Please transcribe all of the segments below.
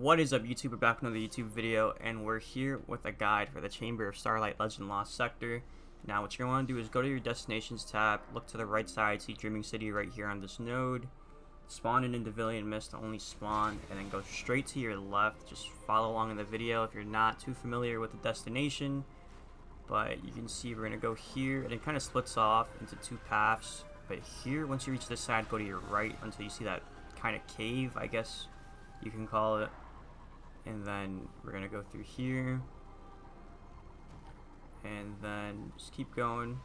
What is up, YouTube? We're back with another YouTube video, and we're here with a guide for the Chamber of Starlight Legend Lost Sector. Now, what you're going to want to do is go to your Destinations tab, look to the right side, see Dreaming City right here on this node, spawn in Devilian Mist to only spawn, and then go straight to your left. Just follow along in the video if you're not too familiar with the destination. But you can see we're going to go here, and it kind of splits off into two paths. But here, once you reach this side, go to your right until you see that kind of cave, I guess you can call it. And then we're gonna go through here, and then just keep going.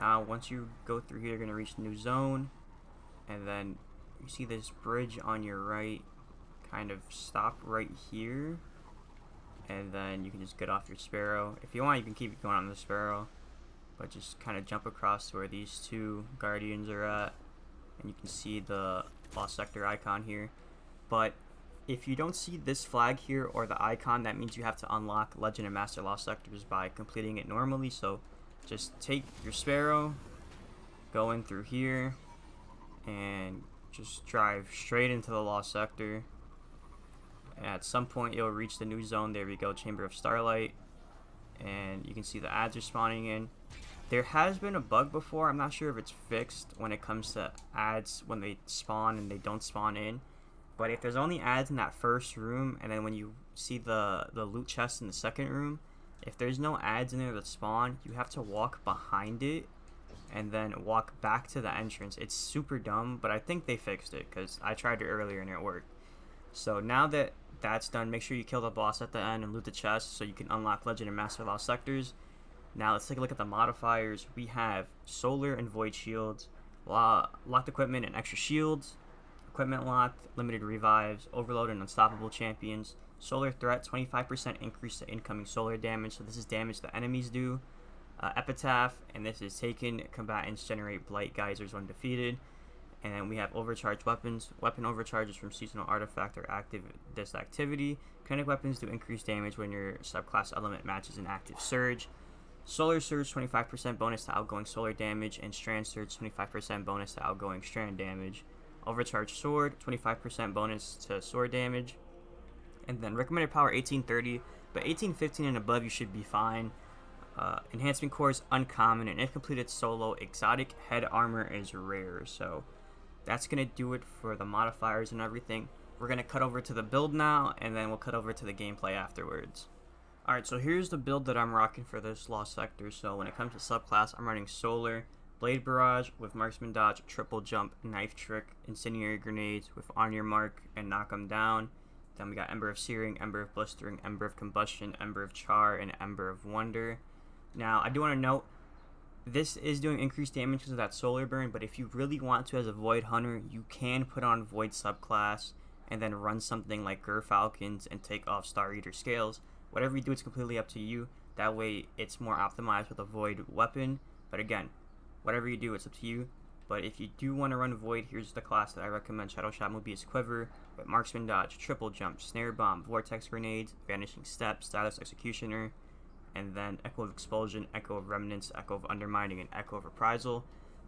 Now once you go through here, you're gonna reach the new zone, and then you see this bridge on your right. Kind of stop right here, and then you can just get off your Sparrow. If you want, you can keep going on the Sparrow, but just kind of jump across to where these two Guardians are at, and you can see the Lost Sector icon here. But if you don't see this flag here or the icon, that means you have to unlock Legend and Master Lost Sectors by completing it normally. So just take your Sparrow, go in through here, and just drive straight into the Lost Sector. And at some point you'll reach the new zone. There we go, Chamber of Starlight. And you can see the ads are spawning in. There has been a bug before. I'm not sure if it's fixed when it comes to ads when they spawn and they don't spawn in. But if there's only ads in that first room, and then when you see the loot chest in the second room, if there's no ads in there that spawn, you have to walk behind it and then walk back to the entrance. It's super dumb, but I think they fixed it because I tried it earlier and it worked. So now that that's done, make sure you kill the boss at the end and loot the chest so you can unlock Legend and Master Lost Sectors. Now let's take a look at the modifiers. We have Solar and Void Shields, locked equipment and extra shields, equipment locked, limited revives, overload and unstoppable champions, solar threat, 25% increase to incoming solar damage, so this is damage that enemies do, epitaph, and this is taken combatants generate blight geysers when defeated. And then we have overcharged weapons. Weapon overcharges from seasonal artifact or active this activity. Kinetic weapons do increased damage when your subclass element matches an active surge. Solar Surge, 25% bonus to outgoing solar damage, and Strand Surge, 25% bonus to outgoing strand damage. Overcharged Sword, 25% bonus to sword damage. And then recommended power 1830, but 1815 and above you should be fine. Enhancement core is uncommon, and if completed solo, exotic head armor is rare. So that's going to do it for the modifiers and everything. We're going to cut over to the build now, and then we'll cut over to the gameplay afterwards. Alright, so here's the build that I'm rocking for this Lost Sector. So when it comes to subclass, I'm running Solar, Blade Barrage with Marksman Dodge, Triple Jump, Knife Trick, Incendiary Grenades with On Your Mark and Knock 'em Down. Then we got Ember of Searing, Ember of Blistering, Ember of Combustion, Ember of Char, and Ember of Wonder. Now, I do want to note, this is doing increased damage because of that solar burn, but if you really want to as a Void Hunter, you can put on Void subclass and then run something like Falcons and take off Star Eater scales. Whatever you do, it's completely up to you. That way, it's more optimized with a Void weapon. But again, whatever you do, it's up to you. But if you do want to run Void, here's the class that I recommend. Shadow Shot Mobius Quiver with Marksman Dodge, Triple Jump, Snare Bomb, Vortex Grenades, Vanishing Step, Status Executioner, and then Echo of Expulsion, Echo of Remnants, Echo of Undermining, and Echo of Reprisal.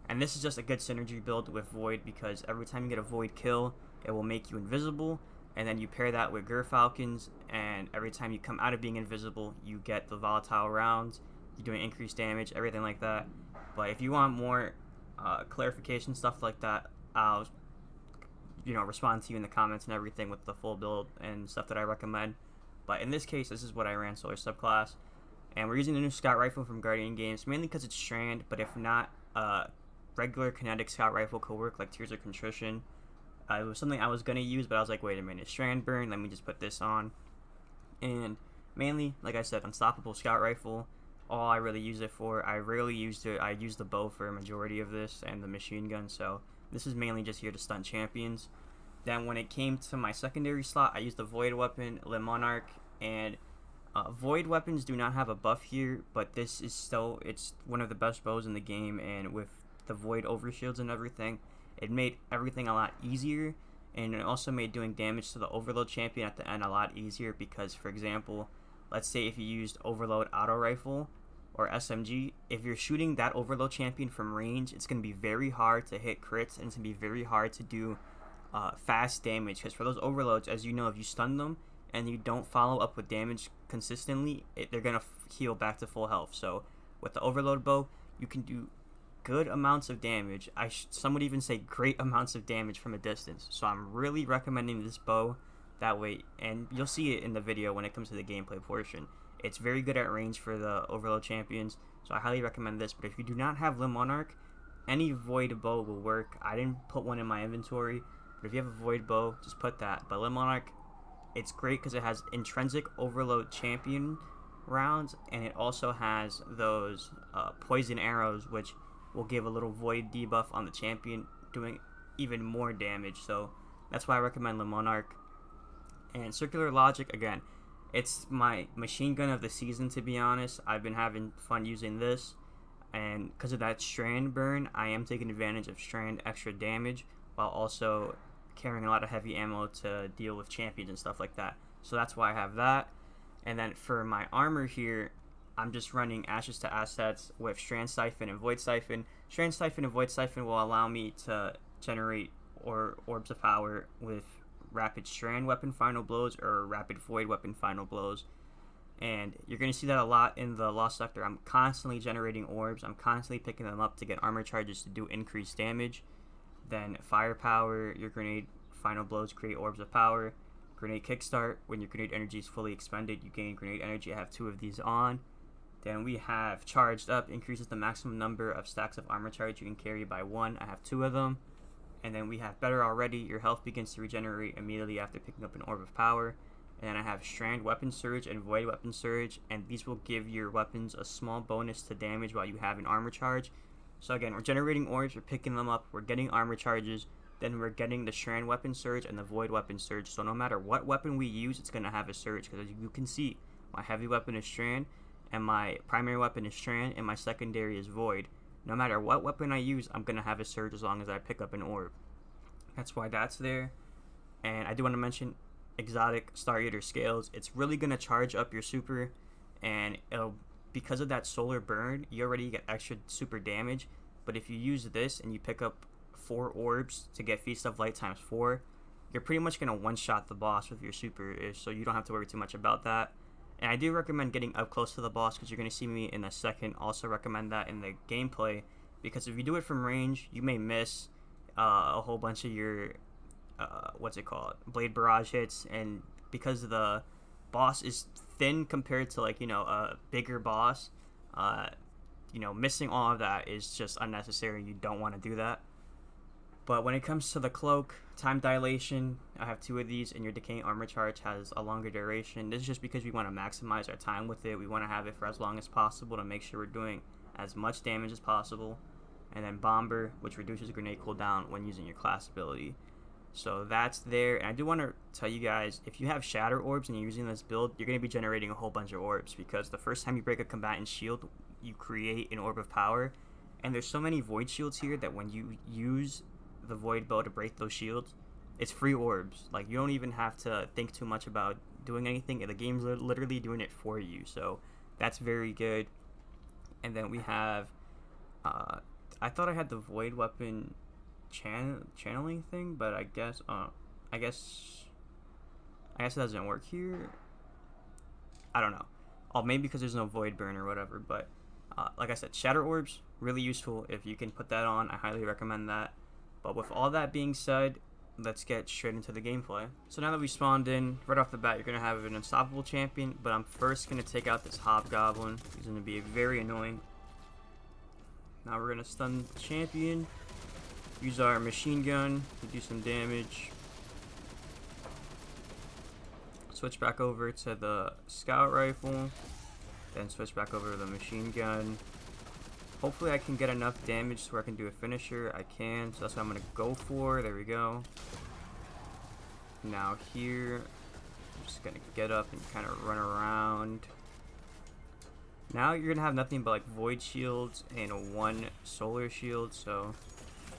And this is just a good synergy build with Void because every time you get a Void kill, it will make you invisible. And then you pair that with Falcons, and every time you come out of being invisible, you get the volatile rounds. You're doing increased damage, everything like that. But if you want more clarification, stuff like that, I'll respond to you in the comments and everything with the full build and stuff that I recommend. But in this case, this is what I ran Solar subclass. And we're using the new Scout Rifle from Guardian Games, mainly because it's strand, but if not, regular kinetic Scout Rifle could work, like Tears of Contrition. It was something I was going to use, but I was like, wait a minute, strand burn, let me just put this on. And mainly, like I said, Unstoppable Scout Rifle, all I really use it for. I rarely used it. I used the bow for a majority of this and the machine gun, so this is mainly just here to stun champions. Then when it came to my secondary slot, I used the Void Weapon, Le Monarch, and Void weapons do not have a buff here, but this is still, it's one of the best bows in the game, and with the Void overshields and everything, it made everything a lot easier, and it also made doing damage to the Overload champion at the end a lot easier because, for example, let's say if you used Overload Auto Rifle or SMG, if you're shooting that Overload champion from range, it's going to be very hard to hit crits, and it's going to be very hard to do fast damage, because for those overloads, as you know, if you stun them and you don't follow up with damage consistently, they're gonna heal back to full health. So with the overload bow, you can do good amounts of damage. Some would even say great amounts of damage from a distance. So I'm really recommending this bow that way, and you'll see it in the video when it comes to the gameplay portion. It's very good at range for the overload champions, so I highly recommend this. But if you do not have Limb Monarch, any void bow will work. I didn't put one in my inventory, but if you have a void bow, just put that. But Limb Monarch, it's great because it has intrinsic overload champion rounds, and it also has those poison arrows, which will give a little void debuff on the champion, doing even more damage. So that's why I recommend Limb Monarch. And Circular Logic, again, it's my machine gun of the season, to be honest. I've been having fun using this, and because of that strand burn, I am taking advantage of strand extra damage while also carrying a lot of heavy ammo to deal with champions and stuff like that. So that's why I have that. And then for my armor here, I'm just running Ashes to Assets with Strand Siphon and Void Siphon. Strand Siphon and Void Siphon will allow me to generate orbs of power with Rapid Strand Weapon Final Blows or Rapid Void Weapon Final Blows. And you're going to see that a lot in the Lost Sector. I'm constantly generating orbs. I'm constantly picking them up to get armor charges to do increased damage. Then Firepower, your grenade final blows create orbs of power. Grenade Kickstart, when your grenade energy is fully expended, you gain grenade energy. I have 2 of these on. Then we have Charged Up, increases the maximum number of stacks of armor charge you can carry by 1. I have 2 of them. And then we have Better Already, your health begins to regenerate immediately after picking up an orb of power. And then I have Strand Weapon Surge and Void Weapon Surge, and these will give your weapons a small bonus to damage while you have an armor charge. So again, we're generating orbs, we're picking them up, we're getting armor charges, then we're getting the Strand Weapon Surge and the Void Weapon Surge. So no matter what weapon we use, it's going to have a surge, because as you can see, my heavy weapon is Strand, and my primary weapon is Strand, and my secondary is Void. No matter what weapon I use, I'm going to have a surge as long as I pick up an orb. That's why that's there. And I do want to mention Exotic Star Eater Scales. It's really going to charge up your super, and because of that solar burn, you already get extra super damage. But if you use this and you pick up 4 orbs to get Feast of Light times 4, you're pretty much going to one-shot the boss with your super, so you don't have to worry too much about that. And I do recommend getting up close to the boss, because you're going to see me in a second also recommend that in the gameplay, because if you do it from range, you may miss a whole bunch of your Blade Barrage hits, and because the boss is thin compared to, like, a bigger boss, missing all of that is just unnecessary. You don't want to do that. But when it comes to the cloak, time dilation, I have 2 of these, and your decaying armor charge has a longer duration. This is just because we want to maximize our time with it. We want to have it for as long as possible to make sure we're doing as much damage as possible. And then Bomber, which reduces grenade cooldown when using your class ability. So that's there. And I do want to tell you guys, if you have Shatter Orbs and you're using this build, you're going to be generating a whole bunch of orbs, because the first time you break a combatant shield, you create an orb of power. And there's so many void shields here that when you use the void bow to break those shields, it's free orbs. Like, you don't even have to think too much about doing anything. The game's literally doing it for you. So that's very good. And then we have I thought I had the void weapon channeling thing, but I guess it doesn't work here. I don't know. Oh, maybe because there's no void burn or whatever. But like I said, Shatter Orbs, really useful. If you can put that on, I highly recommend that. But with all that being said, let's get straight into the gameplay. So now that we spawned in, right off the bat, you're going to have an unstoppable champion, but I'm first going to take out this Hobgoblin. He's going to be very annoying. Now we're going to stun the champion, use our machine gun to do some damage. Switch back over to the scout rifle, then switch back over to the machine gun. Hopefully I can get enough damage so I can do a finisher. I can, so that's what I'm going to go for. There we go. Now here, I'm just going to get up and kind of run around. Now you're going to have nothing but like void shields and 1 solar shield, so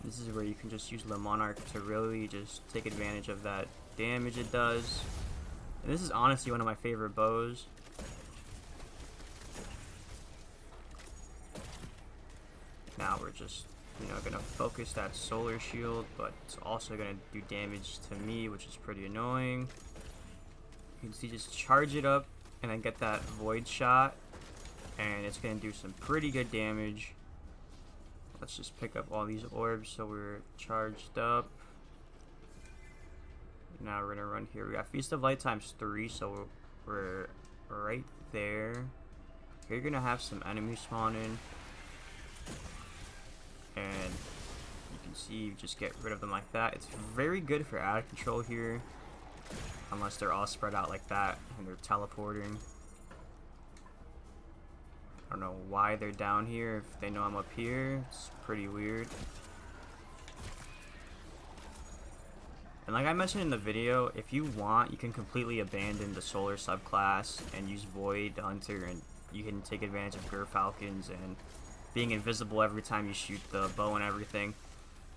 this is where you can just use Limb Monarch to really just take advantage of that damage it does. And this is honestly one of my favorite bows. Now we're just gonna focus that solar shield, but it's also gonna do damage to me, which is pretty annoying. You can see, just charge it up and then get that void shot, and it's gonna do some pretty good damage. Let's just pick up all these orbs so we're charged up. Now we're gonna run here. We got Feast of Light times 3, so we're right there. You're gonna have some enemies spawn in, and you can see you just get rid of them like that. It's very good for out of control here, unless they're all spread out like that and they're teleporting. I don't know why they're down here if they know I'm up here. It's pretty weird. And like I mentioned in the video, if you want, you can completely abandon the solar subclass and use Void Hunter, and you can take advantage of Gerfalcons and being invisible every time you shoot the bow and everything.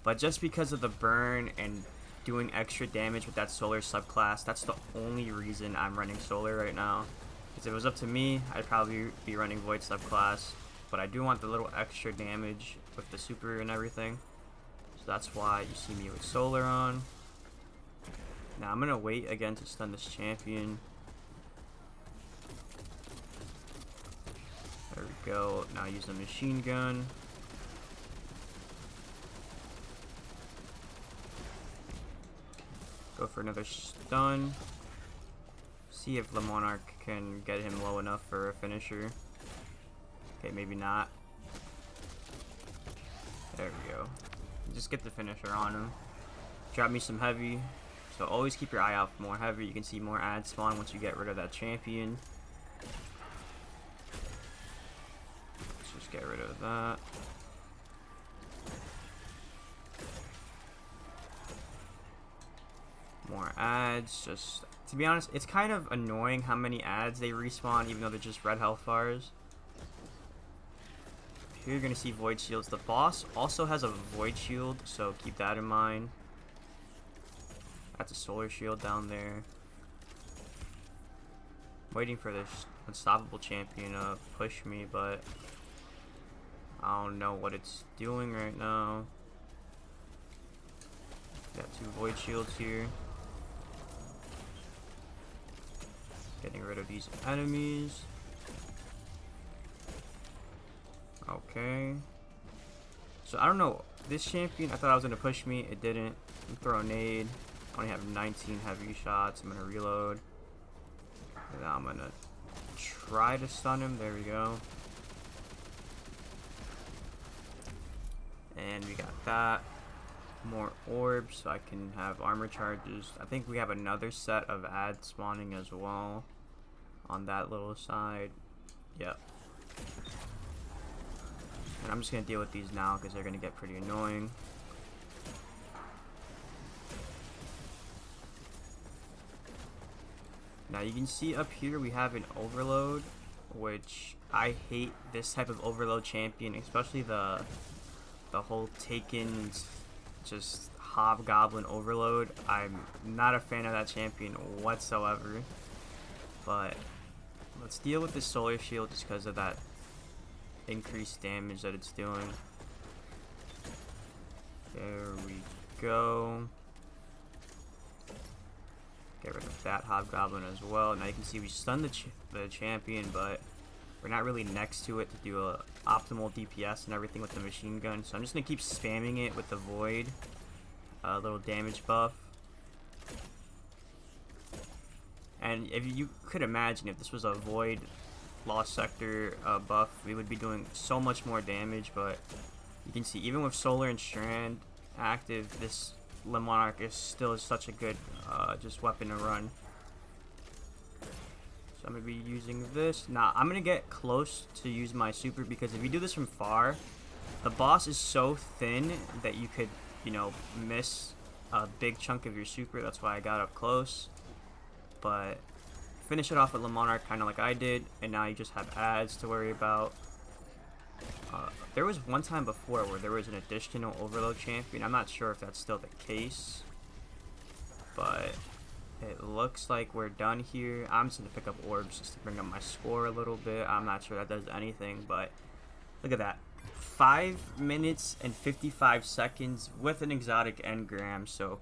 But just because of the burn and doing extra damage with that solar subclass, that's the only reason I'm running solar right now. Because if it was up to me, I'd probably be running Void subclass. But I do want the little extra damage with the super and everything. So that's why you see me with solar on. Now I'm gonna wait again to stun this champion. There we go. Now use the machine gun. Go for another stun. See if the Monarch can get him low enough for a finisher. Okay, maybe not. There we go. Just get the finisher on him. Drop me some heavy. So always keep your eye out for more heavy. You can see more ads spawn once you get rid of that champion. Let's just get rid of that. More ads. Just to be honest, it's kind of annoying how many ads they respawn, even though they're just red health bars. Here you're gonna see void shields. The boss also has a void shield, so keep that in mind. That's a solar shield down there. Waiting for this unstoppable champion to push me, but I don't know what it's doing right now. Got 2 void shields here. Getting rid of these enemies. Okay. So I don't know. This champion, I thought I was gonna push me. It didn't. Throw a nade. I only have 19 heavy shots. I'm gonna reload. And now I'm gonna try to stun him. There we go. And we got that. More orbs so I can have armor charges. I think we have another set of ads spawning as well on that little side. Yep. And I'm just gonna deal with these now because they're gonna get pretty annoying. Now you can see up here we have an overload, which I hate this type of overload champion, especially the whole Taken just hobgoblin overload. I'm not a fan of that champion whatsoever. But let's deal with the solar shield just because of that increased damage that it's doing. There we go. Get rid of that hobgoblin as well. Now you can see we stunned the champion, but we're not really next to it to do a optimal DPS and everything with the machine gun. So I'm just gonna keep spamming it with the void, little damage buff. And if you could imagine, if this was a void lost sector buff, we would be doing so much more damage. But you can see even with solar and strand active, this Le Monarch is still such a good just weapon to run. So I'm gonna be using this. Now I'm gonna get close to use my super, because if you do this from far, the boss is so thin that you could, you know, miss a big chunk of your super. That's why I got up close. But finish it off with Le Monarch kind of like I did, and now you just have ads to worry about. There was one time before where there was an additional overload champion. I'm not sure if that's still the case, but it looks like we're done here. I'm just gonna pick up orbs just to bring up my score a little bit. I'm not sure that does anything, but look at that. 5 minutes and 55 seconds with an exotic engram. So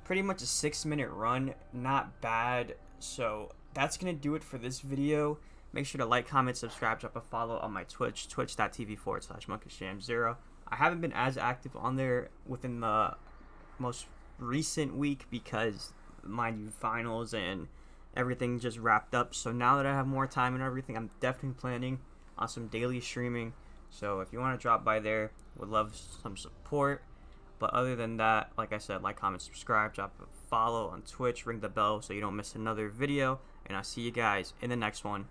pretty much a 6-minute run. Not bad. So that's going to do it for this video. Make sure to like, comment, subscribe, drop a follow on my Twitch, twitch.tv/monkeysham0. I haven't been as active on there within the most recent week because, mind you, finals and everything just wrapped up. So now that I have more time and everything, I'm definitely planning on some daily streaming. So if you want to drop by there, would love some support. But other than that, like I said, like, comment, subscribe, drop a follow on Twitch, ring the bell so you don't miss another video. And I'll see you guys in the next one.